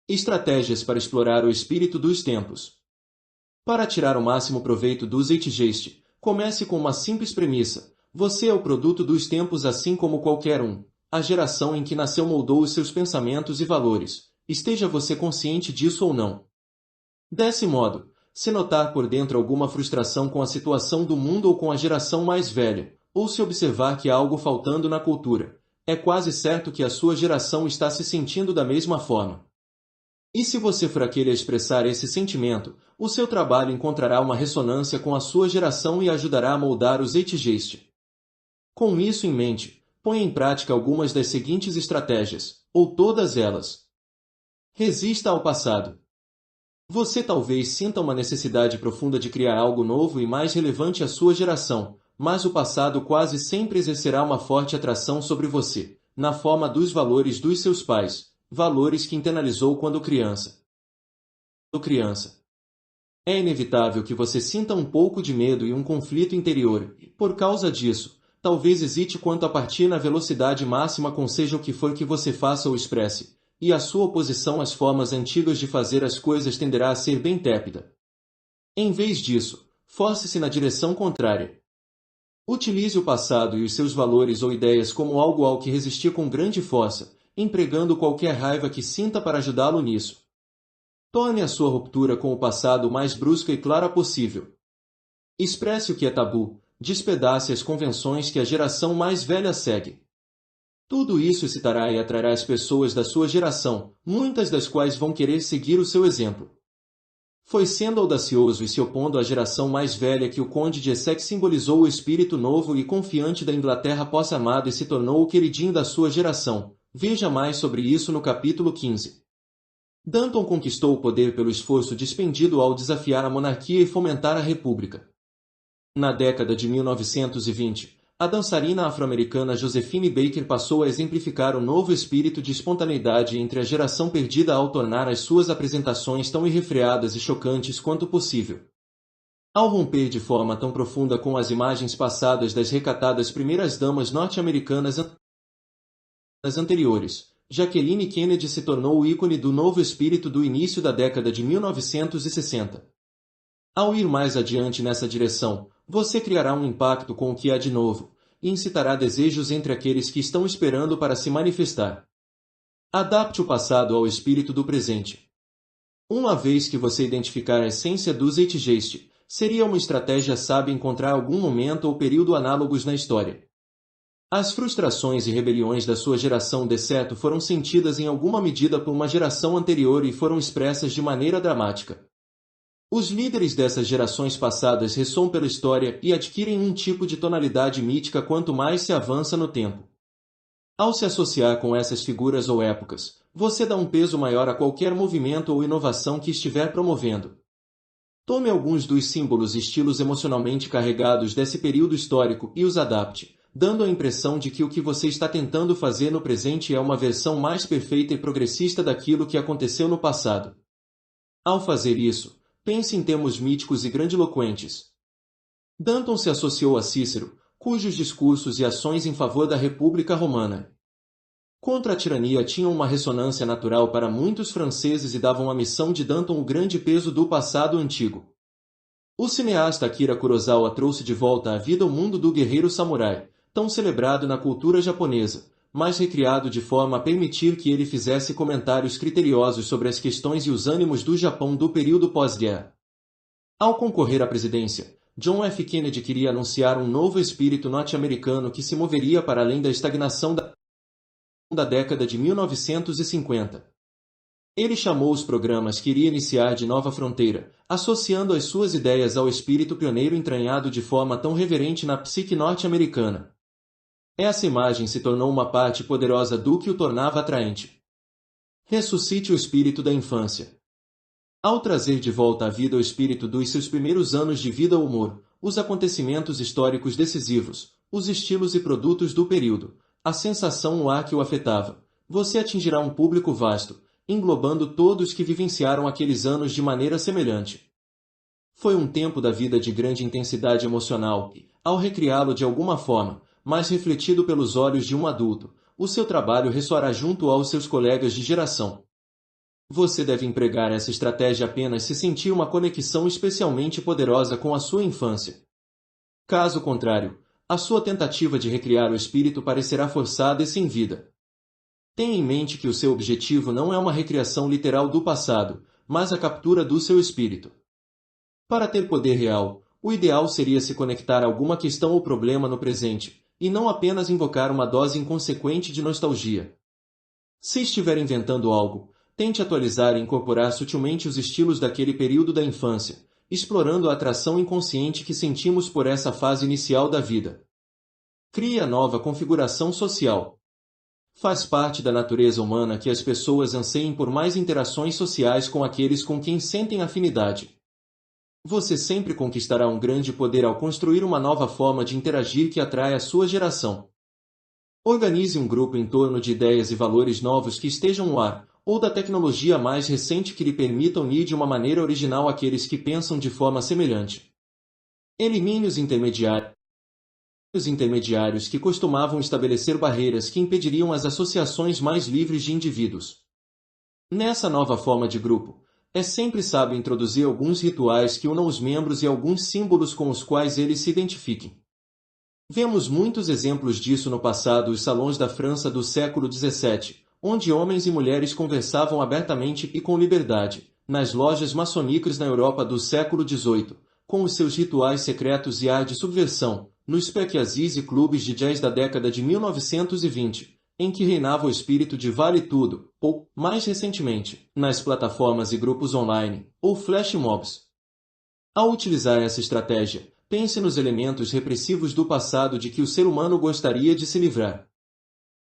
Estratégias para explorar o espírito dos tempos. Para tirar o máximo proveito do Zeitgeist, comece com uma simples premissa: você é o produto dos tempos assim como qualquer um. A geração em que nasceu moldou os seus pensamentos e valores, esteja você consciente disso ou não. Desse modo, se notar por dentro alguma frustração com a situação do mundo ou com a geração mais velha, ou se observar que há algo faltando na cultura, é quase certo que a sua geração está se sentindo da mesma forma. E se você for aquele a expressar esse sentimento, o seu trabalho encontrará uma ressonância com a sua geração e ajudará a moldar o Zeitgeist. Com isso em mente, ponha em prática algumas das seguintes estratégias, ou todas elas. Resista ao passado. Você talvez sinta uma necessidade profunda de criar algo novo e mais relevante à sua geração, mas o passado quase sempre exercerá uma forte atração sobre você, na forma dos valores dos seus pais, valores que internalizou quando criança. É inevitável que você sinta um pouco de medo e um conflito interior, e, por causa disso, talvez hesite quanto a partir na velocidade máxima com seja o que for que você faça ou expresse, e a sua oposição às formas antigas de fazer as coisas tenderá a ser bem tépida. Em vez disso, force-se na direção contrária. Utilize o passado e os seus valores ou ideias como algo ao que resistir com grande força, empregando qualquer raiva que sinta para ajudá-lo nisso. Torne a sua ruptura com o passado o mais brusca e clara possível. Expresse o que é tabu, despedace as convenções que a geração mais velha segue. Tudo isso excitará e atrairá as pessoas da sua geração, muitas das quais vão querer seguir o seu exemplo. Foi sendo audacioso e se opondo à geração mais velha que o Conde de Essex simbolizou o espírito novo e confiante da Inglaterra pós-amada e se tornou o queridinho da sua geração. Veja mais sobre isso no capítulo 15. Danton conquistou o poder pelo esforço despendido ao desafiar a monarquia e fomentar a república. Na década de 1920, a dançarina afro-americana Josephine Baker passou a exemplificar o novo espírito de espontaneidade entre a geração perdida ao tornar as suas apresentações tão irrefreadas e chocantes quanto possível. Ao romper de forma tão profunda com as imagens passadas das recatadas primeiras-damas norte-americanas anteriores, Jacqueline Kennedy se tornou o ícone do novo espírito do início da década de 1960. Ao ir mais adiante nessa direção, você criará um impacto com o que há de novo, e incitará desejos entre aqueles que estão esperando para se manifestar. Adapte o passado ao espírito do presente. Uma vez que você identificar a essência do Zeitgeist, seria uma estratégia sábia encontrar algum momento ou período análogos na história. As frustrações e rebeliões da sua geração de certo foram sentidas em alguma medida por uma geração anterior e foram expressas de maneira dramática. Os líderes dessas gerações passadas ressoam pela história e adquirem um tipo de tonalidade mítica quanto mais se avança no tempo. Ao se associar com essas figuras ou épocas, você dá um peso maior a qualquer movimento ou inovação que estiver promovendo. Tome alguns dos símbolos e estilos emocionalmente carregados desse período histórico e os adapte, dando a impressão de que o que você está tentando fazer no presente é uma versão mais perfeita e progressista daquilo que aconteceu no passado. Ao fazer isso, pense em termos míticos e grandiloquentes. Danton se associou a Cícero, cujos discursos e ações em favor da República Romana contra a tirania tinham uma ressonância natural para muitos franceses e davam à missão de Danton o grande peso do passado antigo. O cineasta Akira Kurosawa trouxe de volta à vida o mundo do guerreiro samurai, tão celebrado na cultura japonesa, mas recriado de forma a permitir que ele fizesse comentários criteriosos sobre as questões e os ânimos do Japão do período pós-guerra. Ao concorrer à presidência, John F. Kennedy queria anunciar um novo espírito norte-americano que se moveria para além da estagnação da década de 1950. Ele chamou os programas que iria iniciar de Nova Fronteira, associando as suas ideias ao espírito pioneiro entranhado de forma tão reverente na psique norte-americana. Essa imagem se tornou uma parte poderosa do que o tornava atraente. Ressuscite o espírito da infância. Ao trazer de volta à vida o espírito dos seus primeiros anos de vida, o humor, os acontecimentos históricos decisivos, os estilos e produtos do período, a sensação no ar que o afetava, você atingirá um público vasto, englobando todos que vivenciaram aqueles anos de maneira semelhante. Foi um tempo da vida de grande intensidade emocional e, ao recriá-lo de alguma forma, mais refletido pelos olhos de um adulto, o seu trabalho ressoará junto aos seus colegas de geração. Você deve empregar essa estratégia apenas se sentir uma conexão especialmente poderosa com a sua infância. Caso contrário, a sua tentativa de recriar o espírito parecerá forçada e sem vida. Tenha em mente que o seu objetivo não é uma recriação literal do passado, mas a captura do seu espírito. Para ter poder real, o ideal seria se conectar a alguma questão ou problema no presente, e não apenas invocar uma dose inconsequente de nostalgia. Se estiver inventando algo, tente atualizar e incorporar sutilmente os estilos daquele período da infância, explorando a atração inconsciente que sentimos por essa fase inicial da vida. Crie a nova configuração social. Faz parte da natureza humana que as pessoas anseiem por mais interações sociais com aqueles com quem sentem afinidade. Você sempre conquistará um grande poder ao construir uma nova forma de interagir que atrai a sua geração. Organize um grupo em torno de ideias e valores novos que estejam no ar, ou da tecnologia mais recente que lhe permita unir de uma maneira original aqueles que pensam de forma semelhante. Elimine os intermediários que costumavam estabelecer barreiras que impediriam as associações mais livres de indivíduos. Nessa nova forma de grupo, é sempre sábio introduzir alguns rituais que unam os membros e alguns símbolos com os quais eles se identifiquem. Vemos muitos exemplos disso no passado os salões da França do século XVII, onde homens e mulheres conversavam abertamente e com liberdade, nas lojas maçônicas na Europa do século XVIII, com os seus rituais secretos e ar de subversão, nos speakeasies e clubes de jazz da década de 1920, em que reinava o espírito de vale tudo, ou, mais recentemente, nas plataformas e grupos online, ou flash mobs. Ao utilizar essa estratégia, pense nos elementos repressivos do passado de que o ser humano gostaria de se livrar.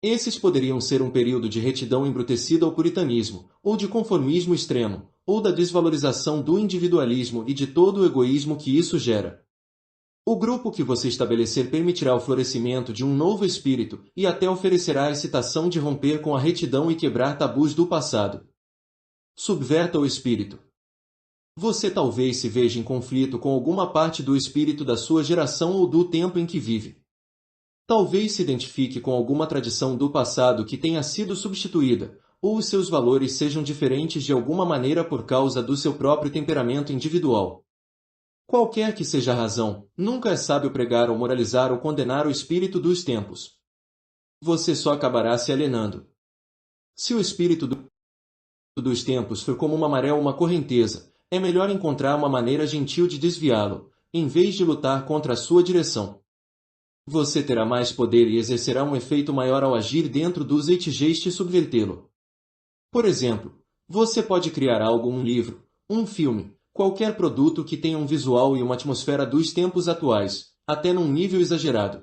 Esses poderiam ser um período de retidão embrutecida ao puritanismo, ou de conformismo extremo, ou da desvalorização do individualismo e de todo o egoísmo que isso gera. O grupo que você estabelecer permitirá o florescimento de um novo espírito e até oferecerá a excitação de romper com a retidão e quebrar tabus do passado. Subverta o espírito. Você talvez se veja em conflito com alguma parte do espírito da sua geração ou do tempo em que vive. Talvez se identifique com alguma tradição do passado que tenha sido substituída, ou os seus valores sejam diferentes de alguma maneira por causa do seu próprio temperamento individual. Qualquer que seja a razão, nunca é sábio pregar ou moralizar ou condenar o espírito dos tempos. Você só acabará se alienando. Se o espírito dos tempos for como uma maré ou uma correnteza, é melhor encontrar uma maneira gentil de desviá-lo, em vez de lutar contra a sua direção. Você terá mais poder e exercerá um efeito maior ao agir dentro do zeitgeist e subvertê-lo. Por exemplo, você pode criar algo, um livro, um filme, qualquer produto que tenha um visual e uma atmosfera dos tempos atuais, até num nível exagerado.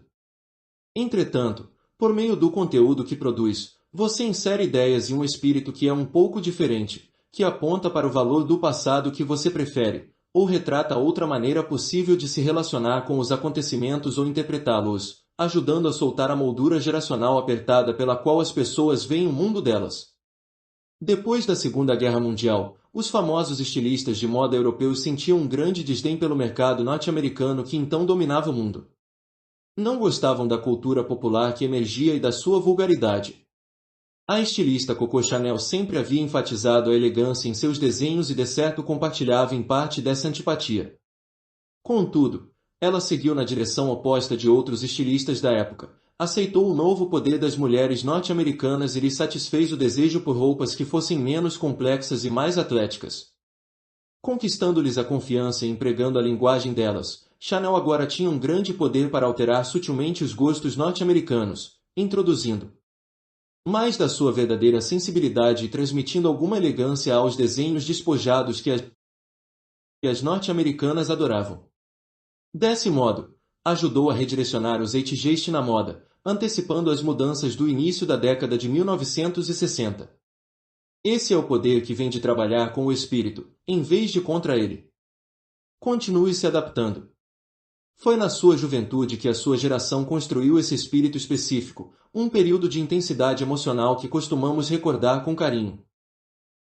Entretanto, por meio do conteúdo que produz, você insere ideias e um espírito que é um pouco diferente, que aponta para o valor do passado que você prefere, ou retrata outra maneira possível de se relacionar com os acontecimentos ou interpretá-los, ajudando a soltar a moldura geracional apertada pela qual as pessoas veem o mundo delas. Depois da Segunda Guerra Mundial, os famosos estilistas de moda europeus sentiam um grande desdém pelo mercado norte-americano que então dominava o mundo. Não gostavam da cultura popular que emergia e da sua vulgaridade. A estilista Coco Chanel sempre havia enfatizado a elegância em seus desenhos e de certo compartilhava em parte dessa antipatia. Contudo, ela seguiu na direção oposta de outros estilistas da época, aceitou o novo poder das mulheres norte-americanas e lhe satisfez o desejo por roupas que fossem menos complexas e mais atléticas. Conquistando-lhes a confiança e empregando a linguagem delas, Chanel agora tinha um grande poder para alterar sutilmente os gostos norte-americanos, introduzindo mais da sua verdadeira sensibilidade e transmitindo alguma elegância aos desenhos despojados que as norte-americanas adoravam. Desse modo, ajudou a redirecionar o zeitgeist na moda, antecipando as mudanças do início da década de 1960. Esse é o poder que vem de trabalhar com o espírito, em vez de contra ele. Continue se adaptando. Foi na sua juventude que a sua geração construiu esse espírito específico, um período de intensidade emocional que costumamos recordar com carinho.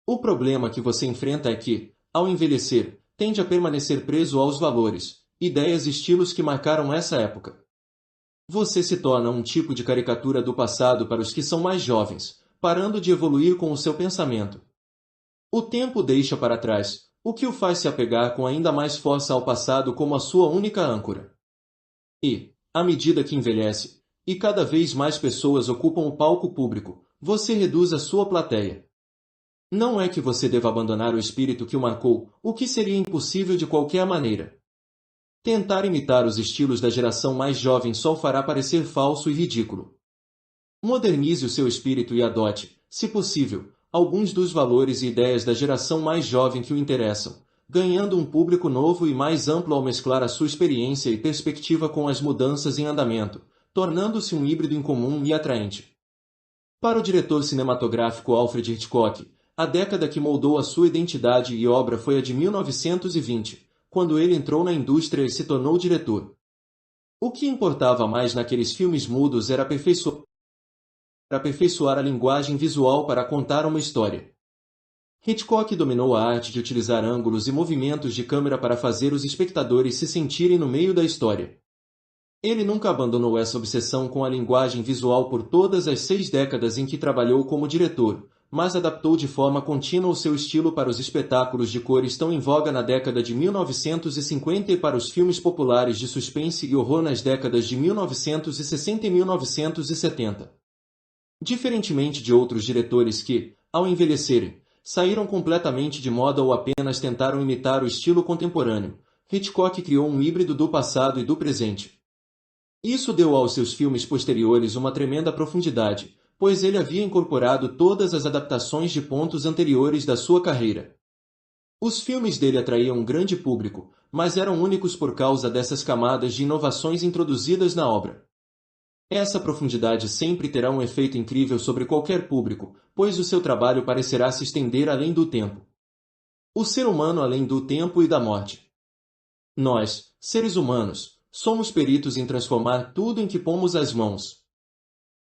O problema que você enfrenta é que, ao envelhecer, tende a permanecer preso aos valores, ideias e estilos que marcaram essa época. Você se torna um tipo de caricatura do passado para os que são mais jovens, parando de evoluir com o seu pensamento. O tempo deixa para trás, o que o faz se apegar com ainda mais força ao passado como a sua única âncora. E, à medida que envelhece, e cada vez mais pessoas ocupam o palco público, você reduz a sua plateia. Não é que você deva abandonar o espírito que o marcou, o que seria impossível de qualquer maneira. Tentar imitar os estilos da geração mais jovem só o fará parecer falso e ridículo. Modernize o seu espírito e adote, se possível, alguns dos valores e ideias da geração mais jovem que o interessam, ganhando um público novo e mais amplo ao mesclar a sua experiência e perspectiva com as mudanças em andamento, tornando-se um híbrido incomum e atraente. Para o diretor cinematográfico Alfred Hitchcock, a década que moldou a sua identidade e obra foi a de 1920, quando ele entrou na indústria e se tornou diretor. O que importava mais naqueles filmes mudos era aperfeiçoar a linguagem visual para contar uma história. Hitchcock dominou a arte de utilizar ângulos e movimentos de câmera para fazer os espectadores se sentirem no meio da história. Ele nunca abandonou essa obsessão com a linguagem visual por todas as 6 décadas em que trabalhou como diretor, mas adaptou de forma contínua o seu estilo para os espetáculos de cores tão em voga na década de 1950 e para os filmes populares de suspense e horror nas décadas de 1960 e 1970. Diferentemente de outros diretores que, ao envelhecerem, saíram completamente de moda ou apenas tentaram imitar o estilo contemporâneo, Hitchcock criou um híbrido do passado e do presente. Isso deu aos seus filmes posteriores uma tremenda profundidade, pois ele havia incorporado todas as adaptações de pontos anteriores da sua carreira. Os filmes dele atraíam um grande público, mas eram únicos por causa dessas camadas de inovações introduzidas na obra. Essa profundidade sempre terá um efeito incrível sobre qualquer público, pois o seu trabalho parecerá se estender além do tempo. O ser humano além do tempo e da morte. Nós, seres humanos, somos peritos em transformar tudo em que pomos as mãos.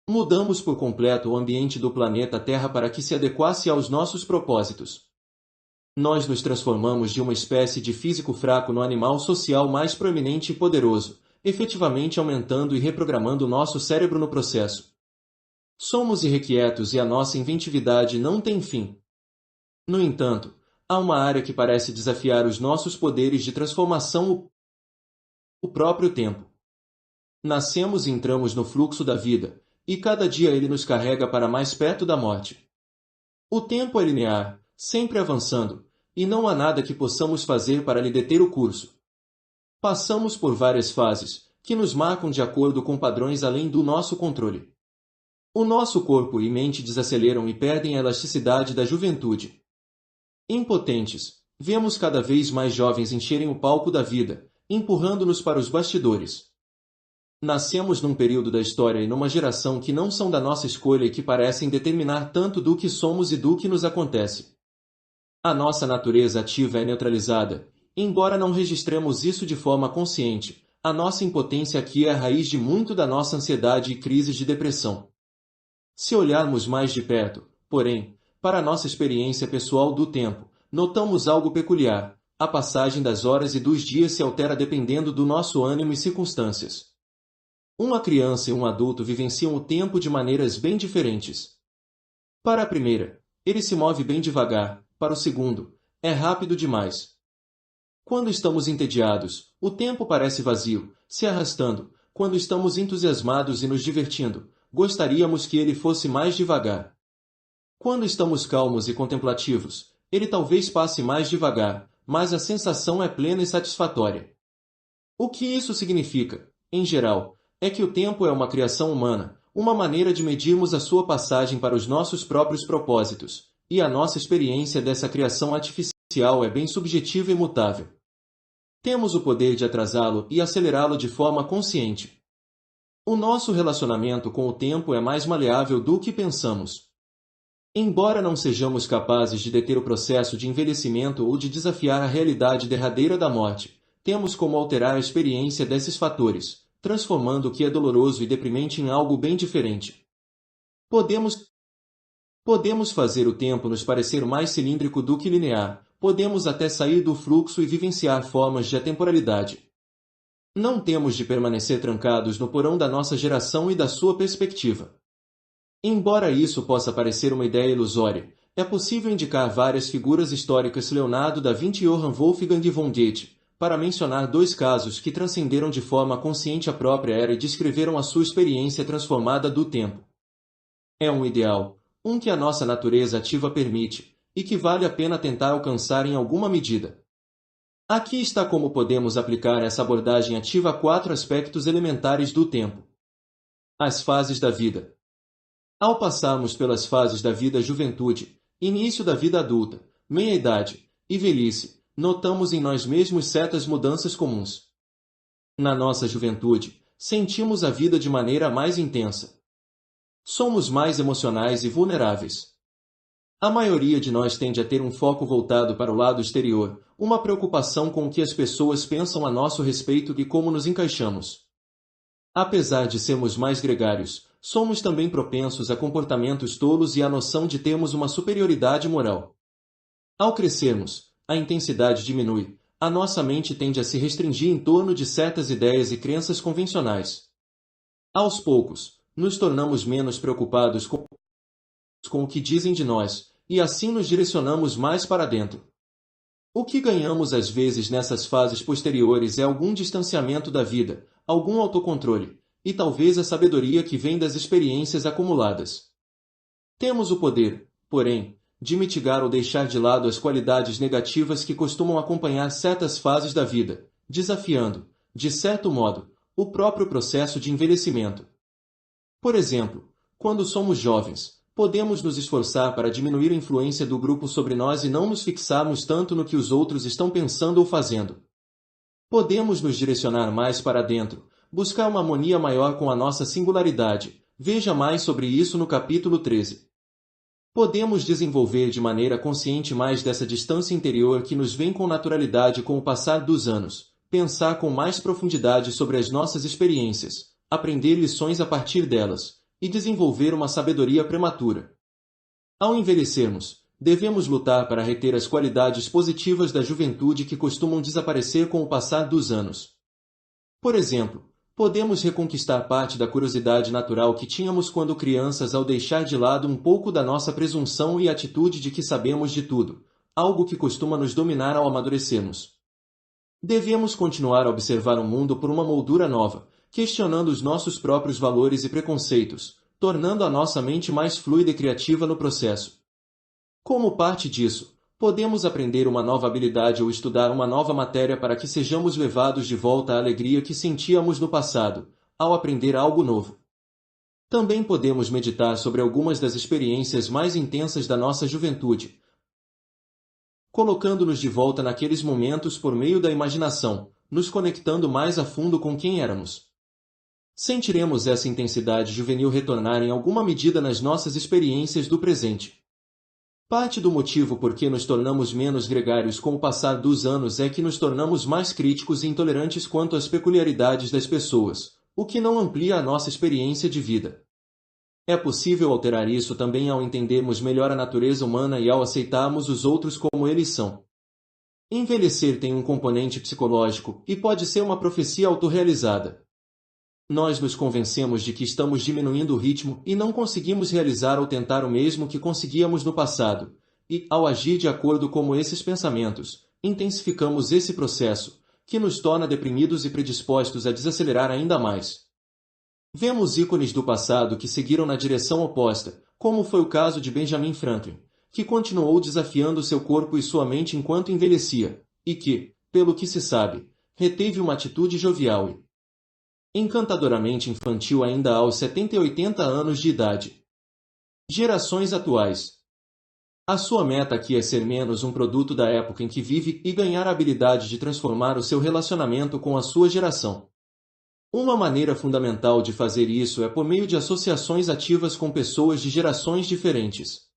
Mudamos por completo o ambiente do planeta Terra para que se adequasse aos nossos propósitos. Nós nos transformamos de uma espécie de físico fraco no animal social mais proeminente e poderoso, efetivamente aumentando e reprogramando nosso cérebro no processo. Somos irrequietos e a nossa inventividade não tem fim. No entanto, há uma área que parece desafiar os nossos poderes de transformação: o próprio tempo. Nascemos e entramos no fluxo da vida, e cada dia ele nos carrega para mais perto da morte. O tempo é linear, sempre avançando, e não há nada que possamos fazer para lhe deter o curso. Passamos por várias fases, que nos marcam de acordo com padrões além do nosso controle. O nosso corpo e mente desaceleram e perdem a elasticidade da juventude. Impotentes, vemos cada vez mais jovens encherem o palco da vida, empurrando-nos para os bastidores. Nascemos num período da história e numa geração que não são da nossa escolha e que parecem determinar tanto do que somos e do que nos acontece. A nossa natureza ativa é neutralizada, embora não registremos isso de forma consciente. A nossa impotência aqui é a raiz de muito da nossa ansiedade e crises de depressão. Se olharmos mais de perto, porém, para a nossa experiência pessoal do tempo, notamos algo peculiar: a passagem das horas e dos dias se altera dependendo do nosso ânimo e circunstâncias. Uma criança e um adulto vivenciam o tempo de maneiras bem diferentes. Para a primeira, ele se move bem devagar; para o segundo, é rápido demais. Quando estamos entediados, o tempo parece vazio, se arrastando; quando estamos entusiasmados e nos divertindo, gostaríamos que ele fosse mais devagar. Quando estamos calmos e contemplativos, ele talvez passe mais devagar, mas a sensação é plena e satisfatória. O que isso significa, em geral, é que o tempo é uma criação humana, uma maneira de medirmos a sua passagem para os nossos próprios propósitos, e a nossa experiência dessa criação artificial é bem subjetiva e mutável. Temos o poder de atrasá-lo e acelerá-lo de forma consciente. O nosso relacionamento com o tempo é mais maleável do que pensamos. Embora não sejamos capazes de deter o processo de envelhecimento ou de desafiar a realidade derradeira da morte, temos como alterar a experiência desses fatores, transformando o que é doloroso e deprimente em algo bem diferente. Podemos fazer o tempo nos parecer mais cilíndrico do que linear, podemos até sair do fluxo e vivenciar formas de atemporalidade. Não temos de permanecer trancados no porão da nossa geração e da sua perspectiva. Embora isso possa parecer uma ideia ilusória, é possível indicar várias figuras históricas Leonardo da Vinci e Johann Wolfgang von Goethe, para mencionar dois casos que transcenderam de forma consciente a própria era e descreveram a sua experiência transformada do tempo. É um ideal, um que a nossa natureza ativa permite, e que vale a pena tentar alcançar em alguma medida. Aqui está como podemos aplicar essa abordagem ativa a quatro aspectos elementares do tempo. As fases da vida. Ao passarmos pelas fases da vida juventude, início da vida adulta, meia-idade e velhice, notamos em nós mesmos certas mudanças comuns. Na nossa juventude, sentimos a vida de maneira mais intensa. Somos mais emocionais e vulneráveis. A maioria de nós tende a ter um foco voltado para o lado exterior, uma preocupação com o que as pessoas pensam a nosso respeito e como nos encaixamos. Apesar de sermos mais gregários, somos também propensos a comportamentos tolos e à noção de termos uma superioridade moral. Ao crescermos, a intensidade diminui, a nossa mente tende a se restringir em torno de certas ideias e crenças convencionais. Aos poucos, nos tornamos menos preocupados com o que dizem de nós, e assim nos direcionamos mais para dentro. O que ganhamos às vezes nessas fases posteriores é algum distanciamento da vida, algum autocontrole, e talvez a sabedoria que vem das experiências acumuladas. Temos o poder, porém, de mitigar ou deixar de lado as qualidades negativas que costumam acompanhar certas fases da vida, desafiando, de certo modo, o próprio processo de envelhecimento. Por exemplo, quando somos jovens, podemos nos esforçar para diminuir a influência do grupo sobre nós e não nos fixarmos tanto no que os outros estão pensando ou fazendo. Podemos nos direcionar mais para dentro, buscar uma harmonia maior com a nossa singularidade. Veja mais sobre isso no capítulo 13. Podemos desenvolver de maneira consciente mais dessa distância interior que nos vem com naturalidade com o passar dos anos, pensar com mais profundidade sobre as nossas experiências, aprender lições a partir delas, e desenvolver uma sabedoria prematura. Ao envelhecermos, devemos lutar para reter as qualidades positivas da juventude que costumam desaparecer com o passar dos anos. Por exemplo, podemos reconquistar parte da curiosidade natural que tínhamos quando crianças ao deixar de lado um pouco da nossa presunção e atitude de que sabemos de tudo, algo que costuma nos dominar ao amadurecermos. Devemos continuar a observar o mundo por uma moldura nova, questionando os nossos próprios valores e preconceitos, tornando a nossa mente mais fluida e criativa no processo. Como parte disso, podemos aprender uma nova habilidade ou estudar uma nova matéria para que sejamos levados de volta à alegria que sentíamos no passado, ao aprender algo novo. Também podemos meditar sobre algumas das experiências mais intensas da nossa juventude, colocando-nos de volta naqueles momentos por meio da imaginação, nos conectando mais a fundo com quem éramos. Sentiremos essa intensidade juvenil retornar em alguma medida nas nossas experiências do presente. Parte do motivo por que nos tornamos menos gregários com o passar dos anos é que nos tornamos mais críticos e intolerantes quanto às peculiaridades das pessoas, o que não amplia a nossa experiência de vida. É possível alterar isso também ao entendermos melhor a natureza humana e ao aceitarmos os outros como eles são. Envelhecer tem um componente psicológico e pode ser uma profecia autorrealizada. Nós nos convencemos de que estamos diminuindo o ritmo e não conseguimos realizar ou tentar o mesmo que conseguíamos no passado, e, ao agir de acordo com esses pensamentos, intensificamos esse processo, que nos torna deprimidos e predispostos a desacelerar ainda mais. Vemos ícones do passado que seguiram na direção oposta, como foi o caso de Benjamin Franklin, que continuou desafiando seu corpo e sua mente enquanto envelhecia, e que, pelo que se sabe, reteve uma atitude jovial e encantadoramente infantil ainda aos 70 e 80 anos de idade. Gerações atuais. A sua meta aqui é ser menos um produto da época em que vive e ganhar a habilidade de transformar o seu relacionamento com a sua geração. Uma maneira fundamental de fazer isso é por meio de associações ativas com pessoas de gerações diferentes.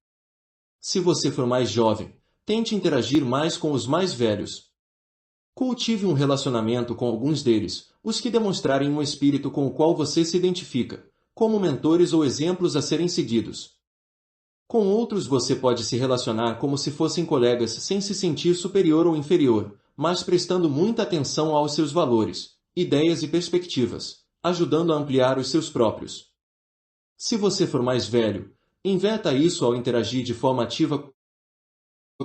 Se você for mais jovem, tente interagir mais com os mais velhos. Cultive um relacionamento com alguns deles, os que demonstrarem um espírito com o qual você se identifica, como mentores ou exemplos a serem seguidos. Com outros você pode se relacionar como se fossem colegas sem se sentir superior ou inferior, mas prestando muita atenção aos seus valores, ideias e perspectivas, ajudando a ampliar os seus próprios. Se você for mais velho, inverta isso ao interagir de forma ativa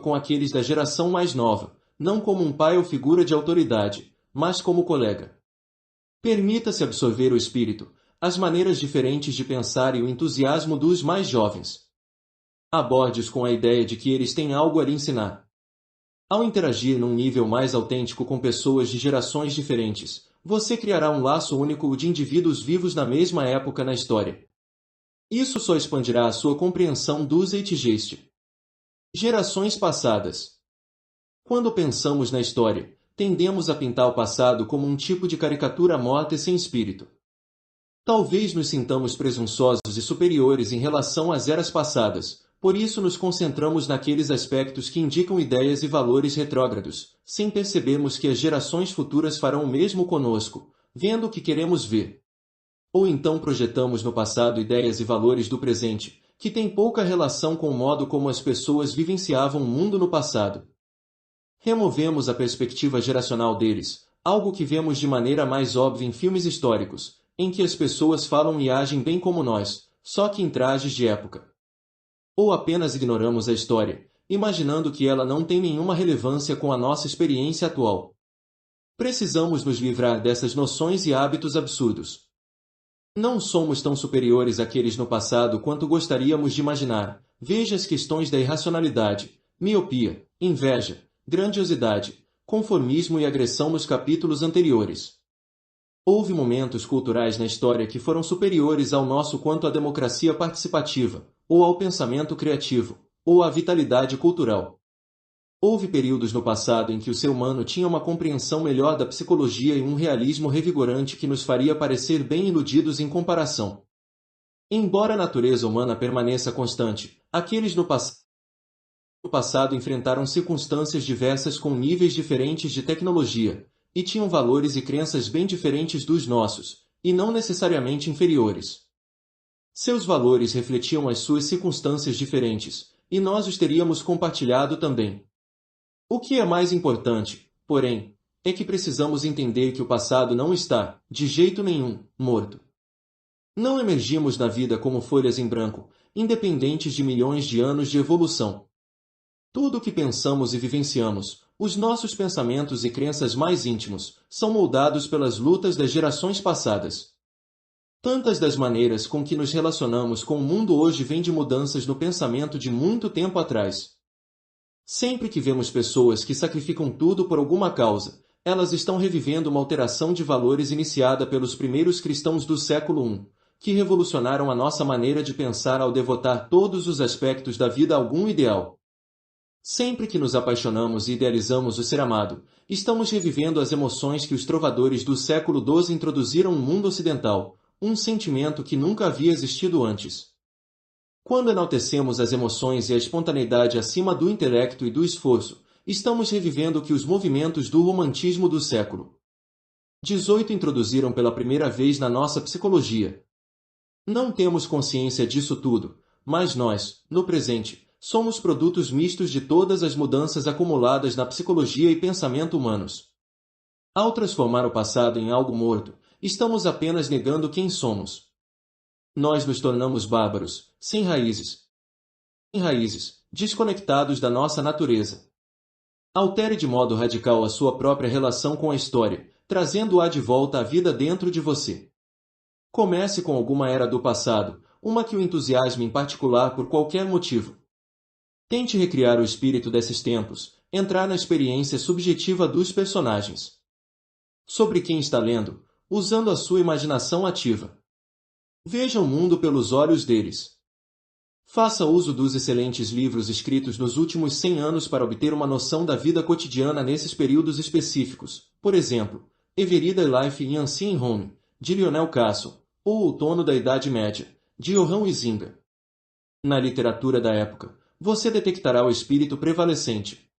com aqueles da geração mais nova, não como um pai ou figura de autoridade, mas como colega. Permita-se absorver o espírito, as maneiras diferentes de pensar e o entusiasmo dos mais jovens. Aborde-os com a ideia de que eles têm algo a lhe ensinar. Ao interagir num nível mais autêntico com pessoas de gerações diferentes, você criará um laço único de indivíduos vivos na mesma época na história. Isso só expandirá a sua compreensão do Zeitgeist. Gerações passadas. Quando pensamos na história, tendemos a pintar o passado como um tipo de caricatura morta e sem espírito. Talvez nos sintamos presunçosos e superiores em relação às eras passadas, por isso nos concentramos naqueles aspectos que indicam ideias e valores retrógrados, sem percebermos que as gerações futuras farão o mesmo conosco, vendo o que queremos ver. Ou então projetamos no passado ideias e valores do presente, que têm pouca relação com o modo como as pessoas vivenciavam o mundo no passado. Removemos a perspectiva geracional deles, algo que vemos de maneira mais óbvia em filmes históricos, em que as pessoas falam e agem bem como nós, só que em trajes de época. Ou apenas ignoramos a história, imaginando que ela não tem nenhuma relevância com a nossa experiência atual. Precisamos nos livrar dessas noções e hábitos absurdos. Não somos tão superiores àqueles no passado quanto gostaríamos de imaginar. Veja as questões da irracionalidade, miopia, inveja, grandiosidade, conformismo e agressão nos capítulos anteriores. Houve momentos culturais na história que foram superiores ao nosso quanto à democracia participativa, ou ao pensamento criativo, ou à vitalidade cultural. Houve períodos no passado em que o ser humano tinha uma compreensão melhor da psicologia e um realismo revigorante que nos faria parecer bem iludidos em comparação. Embora a natureza humana permaneça constante, aqueles no passado enfrentaram circunstâncias diversas com níveis diferentes de tecnologia, e tinham valores e crenças bem diferentes dos nossos, e não necessariamente inferiores. Seus valores refletiam as suas circunstâncias diferentes, e nós os teríamos compartilhado também. O que é mais importante, porém, é que precisamos entender que o passado não está, de jeito nenhum, morto. Não emergimos na vida como folhas em branco, independentes de milhões de anos de evolução. Tudo o que pensamos e vivenciamos, os nossos pensamentos e crenças mais íntimos, são moldados pelas lutas das gerações passadas. Tantas das maneiras com que nos relacionamos com o mundo hoje vêm de mudanças no pensamento de muito tempo atrás. Sempre que vemos pessoas que sacrificam tudo por alguma causa, elas estão revivendo uma alteração de valores iniciada pelos primeiros cristãos do século I, que revolucionaram a nossa maneira de pensar ao devotar todos os aspectos da vida a algum ideal. Sempre que nos apaixonamos e idealizamos o ser amado, estamos revivendo as emoções que os trovadores do século XII introduziram no mundo ocidental, um sentimento que nunca havia existido antes. Quando enaltecemos as emoções e a espontaneidade acima do intelecto e do esforço, estamos revivendo o que os movimentos do romantismo do século XVIII introduziram pela primeira vez na nossa psicologia. Não temos consciência disso tudo, mas nós, no presente, somos produtos mistos de todas as mudanças acumuladas na psicologia e pensamento humanos. Ao transformar o passado em algo morto, estamos apenas negando quem somos. Nós nos tornamos bárbaros, sem raízes, desconectados da nossa natureza. Altere de modo radical a sua própria relação com a história, trazendo-a de volta à vida dentro de você. Comece com alguma era do passado, uma que o entusiasme em particular por qualquer motivo. Tente recriar o espírito desses tempos, entrar na experiência subjetiva dos personagens. Sobre quem está lendo, usando a sua imaginação ativa. Veja o mundo pelos olhos deles. Faça uso dos excelentes livros escritos nos últimos 100 anos para obter uma noção da vida cotidiana nesses períodos específicos, por exemplo, Everyday Life in Ancient Rome, de Lionel Casson, ou Outono da Idade Média, de Johann Huizinga. Na literatura da época, você detectará o espírito prevalecente.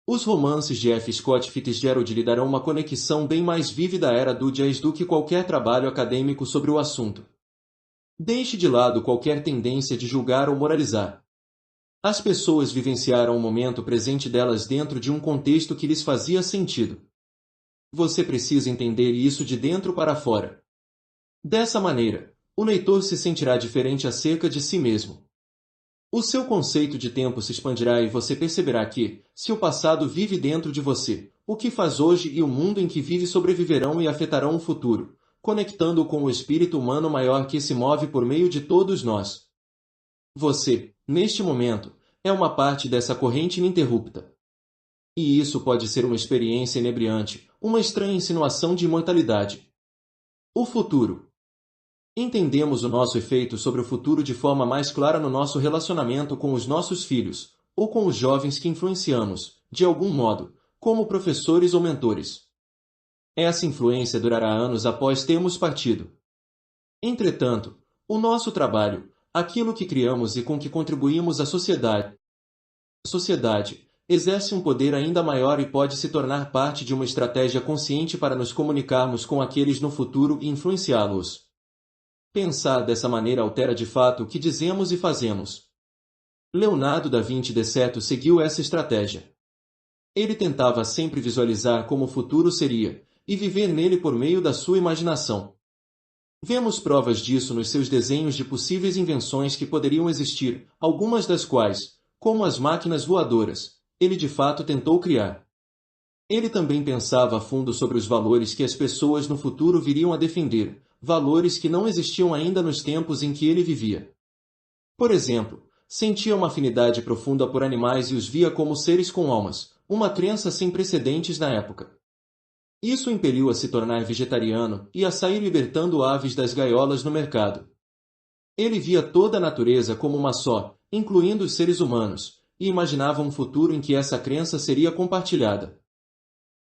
Os romances de F. Scott Fitzgerald lhe darão uma conexão bem mais vívida à era do jazz do que qualquer trabalho acadêmico sobre o assunto. Deixe de lado qualquer tendência de julgar ou moralizar. As pessoas vivenciaram o momento presente delas dentro de um contexto que lhes fazia sentido. Você precisa entender isso de dentro para fora. Dessa maneira, o leitor se sentirá diferente acerca de si mesmo. O seu conceito de tempo se expandirá e você perceberá que, se o passado vive dentro de você, o que faz hoje e o mundo em que vive sobreviverão e afetarão o futuro, conectando-o com o espírito humano maior que se move por meio de todos nós. Você, neste momento, é uma parte dessa corrente ininterrupta. E isso pode ser uma experiência inebriante, uma estranha insinuação de imortalidade. O futuro. Entendemos o nosso efeito sobre o futuro de forma mais clara no nosso relacionamento com os nossos filhos, ou com os jovens que influenciamos, de algum modo, como professores ou mentores. Essa influência durará anos após termos partido. Entretanto, o nosso trabalho, aquilo que criamos e com que contribuímos à sociedade, exerce um poder ainda maior e pode se tornar parte de uma estratégia consciente para nos comunicarmos com aqueles no futuro e influenciá-los. Pensar dessa maneira altera de fato o que dizemos e fazemos. Leonardo da Vinci de certo seguiu essa estratégia. Ele tentava sempre visualizar como o futuro seria, e viver nele por meio da sua imaginação. Vemos provas disso nos seus desenhos de possíveis invenções que poderiam existir, algumas das quais, como as máquinas voadoras, ele de fato tentou criar. Ele também pensava a fundo sobre os valores que as pessoas no futuro viriam a defender, valores que não existiam ainda nos tempos em que ele vivia. Por exemplo, sentia uma afinidade profunda por animais e os via como seres com almas, uma crença sem precedentes na época. Isso o impeliu a se tornar vegetariano e a sair libertando aves das gaiolas no mercado. Ele via toda a natureza como uma só, incluindo os seres humanos, e imaginava um futuro em que essa crença seria compartilhada.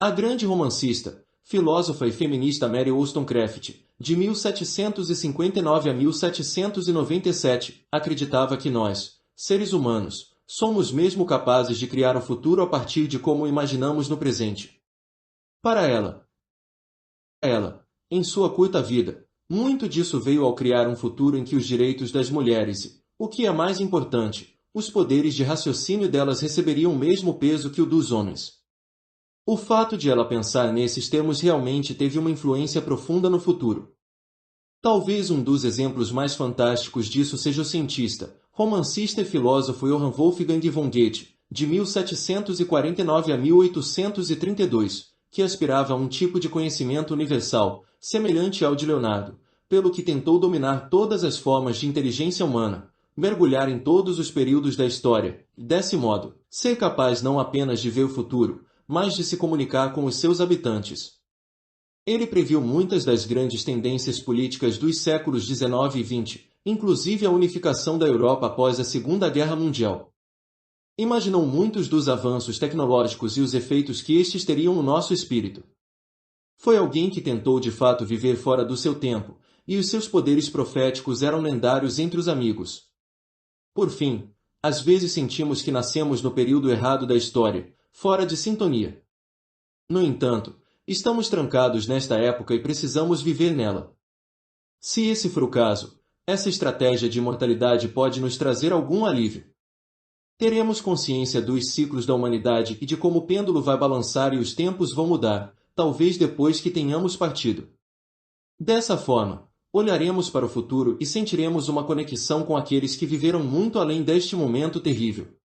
A grande romancista, filósofa e feminista Mary Wollstonecraft, de 1759 a 1797, acreditava que nós, seres humanos, somos mesmo capazes de criar o futuro a partir de como o imaginamos no presente. Para ela, em sua curta vida, muito disso veio ao criar um futuro em que os direitos das mulheres e, o que é mais importante, os poderes de raciocínio delas receberiam o mesmo peso que o dos homens. O fato de ela pensar nesses termos realmente teve uma influência profunda no futuro. Talvez um dos exemplos mais fantásticos disso seja o cientista, romancista e filósofo Johann Wolfgang von Goethe, de 1749 a 1832, que aspirava a um tipo de conhecimento universal, semelhante ao de Leonardo, pelo que tentou dominar todas as formas de inteligência humana, mergulhar em todos os períodos da história, e, desse modo, ser capaz não apenas de ver o futuro, mas de se comunicar com os seus habitantes. Ele previu muitas das grandes tendências políticas dos séculos XIX e XX, inclusive a unificação da Europa após a Segunda Guerra Mundial. Imaginou muitos dos avanços tecnológicos e os efeitos que estes teriam no nosso espírito. Foi alguém que tentou de fato viver fora do seu tempo, e os seus poderes proféticos eram lendários entre os amigos. Por fim, às vezes sentimos que nascemos no período errado da história, fora de sintonia. No entanto, estamos trancados nesta época e precisamos viver nela. Se esse for o caso, essa estratégia de imortalidade pode nos trazer algum alívio. Teremos consciência dos ciclos da humanidade e de como o pêndulo vai balançar e os tempos vão mudar, talvez depois que tenhamos partido. Dessa forma, olharemos para o futuro e sentiremos uma conexão com aqueles que viveram muito além deste momento terrível.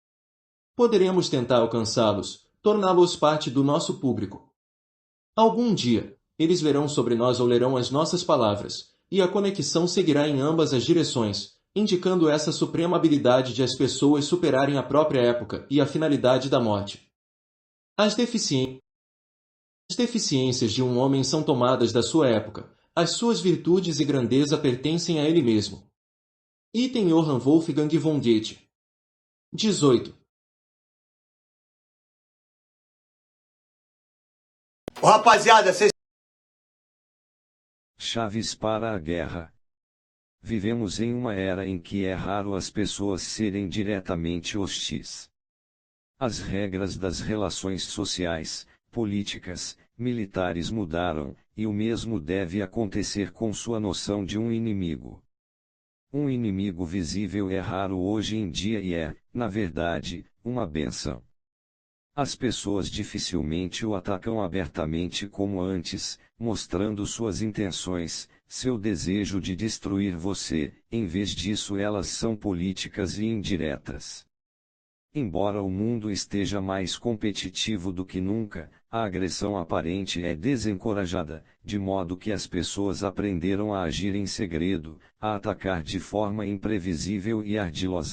Poderemos tentar alcançá-los, torná-los parte do nosso público. Algum dia, eles verão sobre nós ou lerão as nossas palavras, e a conexão seguirá em ambas as direções, indicando essa suprema habilidade de as pessoas superarem a própria época e a finalidade da morte. As deficiências de um homem são tomadas da sua época, as suas virtudes e grandeza pertencem a ele mesmo. Item Johann Wolfgang von Goethe. 18. Ô, rapaziada, vocês... Chaves para a guerra. Vivemos em uma era em que é raro as pessoas serem diretamente hostis. As regras das relações sociais, políticas, militares mudaram, e o mesmo deve acontecer com sua noção de um inimigo. Um inimigo visível é raro hoje em dia e é, na verdade, uma bênção. As pessoas dificilmente o atacam abertamente como antes, mostrando suas intenções, seu desejo de destruir você. Em vez disso, elas são políticas e indiretas. Embora o mundo esteja mais competitivo do que nunca, a agressão aparente é desencorajada, de modo que as pessoas aprenderam a agir em segredo, a atacar de forma imprevisível e ardilosa.